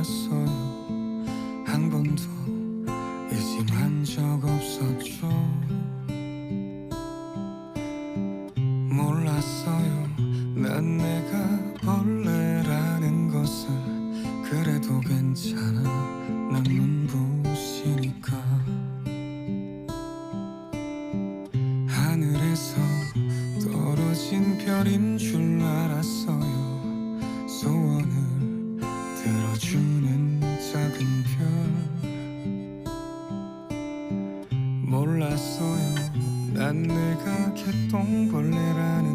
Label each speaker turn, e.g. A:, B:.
A: 몰랐어요. 한 번도 의심한 적 없었죠. 몰랐어요. 난 내가 벌레라는 것을. 그래도 괜찮아, 난 눈부시니까. 하늘에서 떨어진 별인 줄 알았어요. 소원을 들어주는 작은 별. 몰랐어요. 난 내가 개똥벌레라는